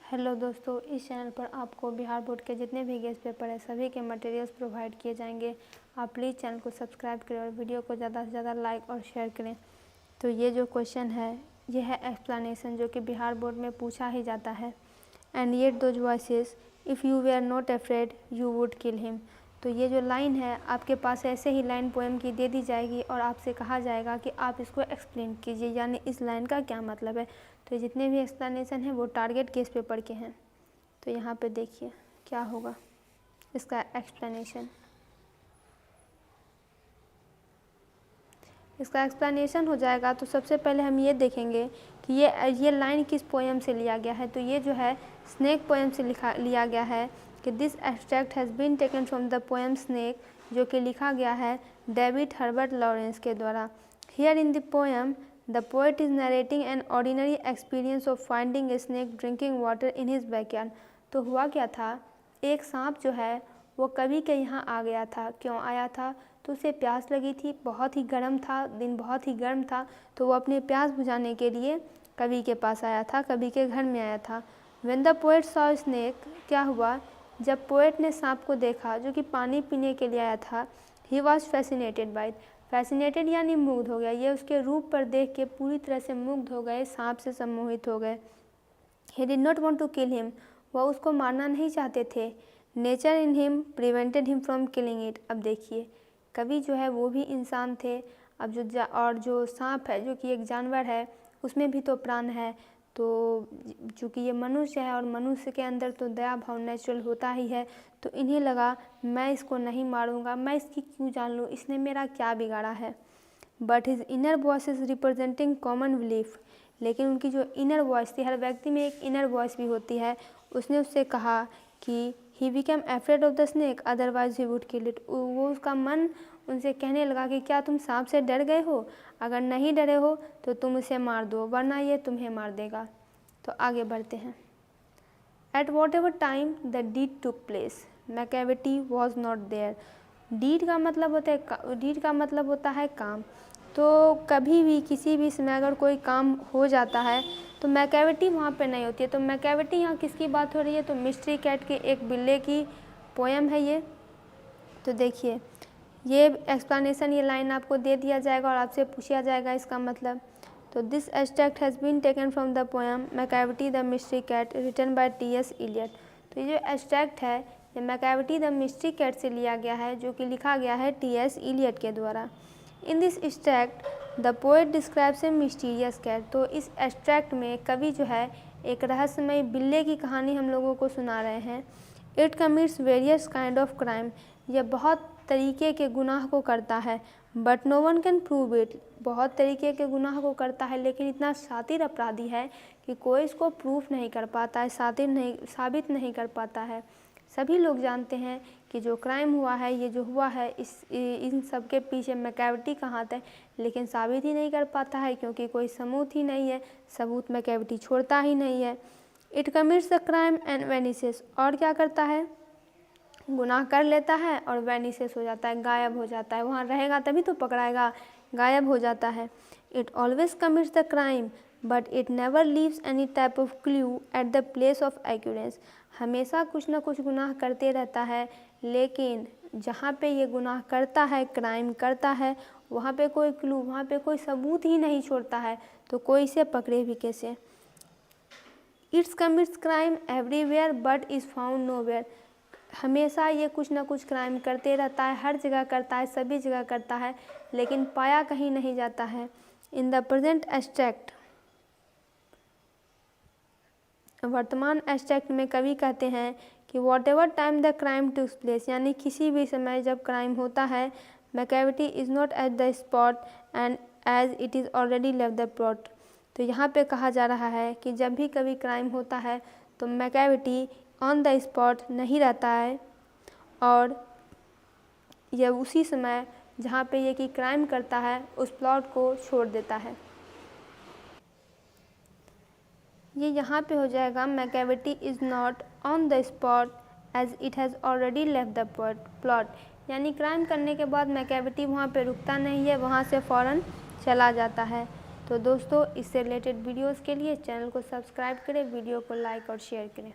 Hello दोस्तों, इस channel पर आपको बिहार बोर्ड के जितने भी गेस्ट पेपर है सभी के मटेरियल्स प्रोवाइड किए जाएंगे। आप प्लीज़ चैनल को सब्सक्राइब करें और वीडियो को ज़्यादा से ज़्यादा लाइक और शेयर करें। तो ये जो क्वेश्चन है ये है एक्सप्लेनेशन, जो कि बिहार बोर्ड में पूछा ही जाता है। And yet those voices if you were not afraid you would kill him. तो ये जो लाइन है आपके पास ऐसे ही लाइन पोएम की दे दी जाएगी और आपसे कहा जाएगा कि आप इसको एक्सप्लेन कीजिए, यानी इस लाइन का क्या मतलब है। तो जितने भी एक्सप्लेनेशन हैं वो टारगेट केस पेपर के हैं। तो यहाँ पे देखिए क्या होगा इसका एक्सप्लेनेशन। इसका एक्सप्लेनेशन हो जाएगा तो सबसे पहले हम ये देखेंगे कि ये लाइन किस पोएम से लिया गया है। तो ये जो है स्नेक पोएम से लिया गया है कि this extract has been taken from the poem snake, जो कि लिखा गया है डेविड हर्बर्ट लॉरेंस के द्वारा। Here in the poem the poet is narrating an ordinary experience of finding a snake drinking water in his backyard. तो हुआ क्या था, एक सांप जो है वो कवि के यहाँ आ गया था। क्यों आया था? तो उसे प्यास लगी थी, बहुत ही गर्म था, दिन बहुत ही गर्म था, तो वो अपने प्यास बुझाने के लिए कवि के पास आया था, कवि के घर में आया था। When the poet saw snake, क्या हुआ, जब पोएट ने सांप को देखा जो कि पानी पीने के लिए आया था, he was fascinated by, fascinated यानी मुग्ध हो गया। ये उसके रूप पर देख के पूरी तरह से मुग्ध हो गए, सांप से सम्मोहित हो गए। He did not want to kill him, वह उसको मारना नहीं चाहते थे। Nature in him prevented him from killing it. अब देखिए कवि जो है वो भी इंसान थे, अब जो सांप है जो कि एक जानवर है उसमें भी तो प्राण है। तो चूँकि ये मनुष्य है और मनुष्य के अंदर तो दया भाव नेचुरल होता ही है, तो इन्हें लगा मैं इसको नहीं मारूंगा, मैं इसकी क्यों जान लूँ, इसने मेरा क्या बिगाड़ा है। But his inner voice is representing common belief, लेकिन उनकी जो इनर वॉइस थी, हर व्यक्ति में एक इनर वॉइस भी होती है, उसने उससे कहा कि he became afraid of the snake otherwise he would kill it. वो उसका मन उनसे कहने लगा कि क्या तुम सांप से डर गए हो, अगर नहीं डरे हो तो तुम उसे मार दो, वरना ये तुम्हें मार देगा। तो आगे बढ़ते हैं। At whatever time the deed took place Macavity was not there. Deed का मतलब होता है काम। तो कभी भी किसी भी समय अगर कोई काम हो जाता है तो मैकेविटी वहाँ पे नहीं होती है। तो मैकेविटी यहाँ किसकी बात हो रही है, तो मिस्ट्री कैट के एक बिल्ले की पोएम है ये। तो देखिए ये एक्सप्लेनेशन, ये लाइन आपको दे दिया जाएगा और आपसे पूछा जाएगा इसका मतलब। तो this extract has been taken from the poem Macavity the mystery cat written by T S. Eliot. तो ये जो एक्सट्रैक्ट है ये मैकेविटी द मिस्ट्री कैट से लिया गया है, जो कि लिखा गया है टी.एस. इलियट के द्वारा। In this extract the poet describes a mysterious cat. तो इस एक्सट्रैक्ट में कवि जो है एक रहस्यमय बिल्ले की कहानी हम लोगों को सुना रहे हैं। It commits various kind of crime, यह बहुत तरीके के गुनाह को करता है। But no one can prove it, बहुत तरीके के गुनाह को करता है लेकिन इतना शातिर अपराधी है कि कोई इसको प्रूफ नहीं कर पाता है, साबित नहीं कर पाता है। सभी लोग जानते हैं कि जो क्राइम हुआ है, ये जो हुआ है, इन सब के पीछे मैकेविटी का हाथ है, लेकिन साबित ही नहीं कर पाता है क्योंकि कोई सबूत ही नहीं है, सबूत मैकेविटी छोड़ता ही नहीं है। It commits the crime and vanishes, और क्या करता है, गुनाह कर लेता है और वेनिसेस हो जाता है, गायब हो जाता है, वहाँ रहेगा तभी तो पकड़ाएगा, गायब हो जाता है। It always commits the crime but it never leaves any type of clue at the place of occurrence. हमेशा कुछ ना कुछ गुनाह करते रहता है, लेकिन जहाँ पे ये गुनाह करता है, क्राइम करता है, वहाँ पे कोई क्लू, वहाँ पे कोई सबूत ही नहीं छोड़ता है, तो कोई इसे पकड़े भी कैसे। It's commits crime everywhere but is found nowhere. हमेशा ये कुछ ना कुछ क्राइम करते रहता है, हर जगह करता है, सभी जगह करता है, लेकिन पाया कहीं नहीं जाता है। इन द प्रेजेंट एक्सट्रैक्ट, वर्तमान एक्सट्रैक्ट में कवि कहते हैं कि whatever time the crime took place, यानी किसी भी समय जब क्राइम होता है, Macavity is not at the spot and as it is already left the plot. तो यहाँ पे कहा जा रहा है कि जब भी कभी क्राइम होता है तो मैकेविटी ऑन द स्पॉट नहीं रहता है और यह उसी समय जहाँ पे ये कि क्राइम करता है उस प्लॉट को छोड़ देता है। ये यहाँ पे हो जाएगा Macavity is not on the spot as it has already left the plot, यानी क्राइम करने के बाद मैकेविटी वहाँ पे रुकता नहीं है, वहाँ से फ़ौरन चला जाता है। तो दोस्तों इससे रिलेटेड वीडियोज़ के लिए चैनल को सब्सक्राइब करें, वीडियो को लाइक और शेयर करें।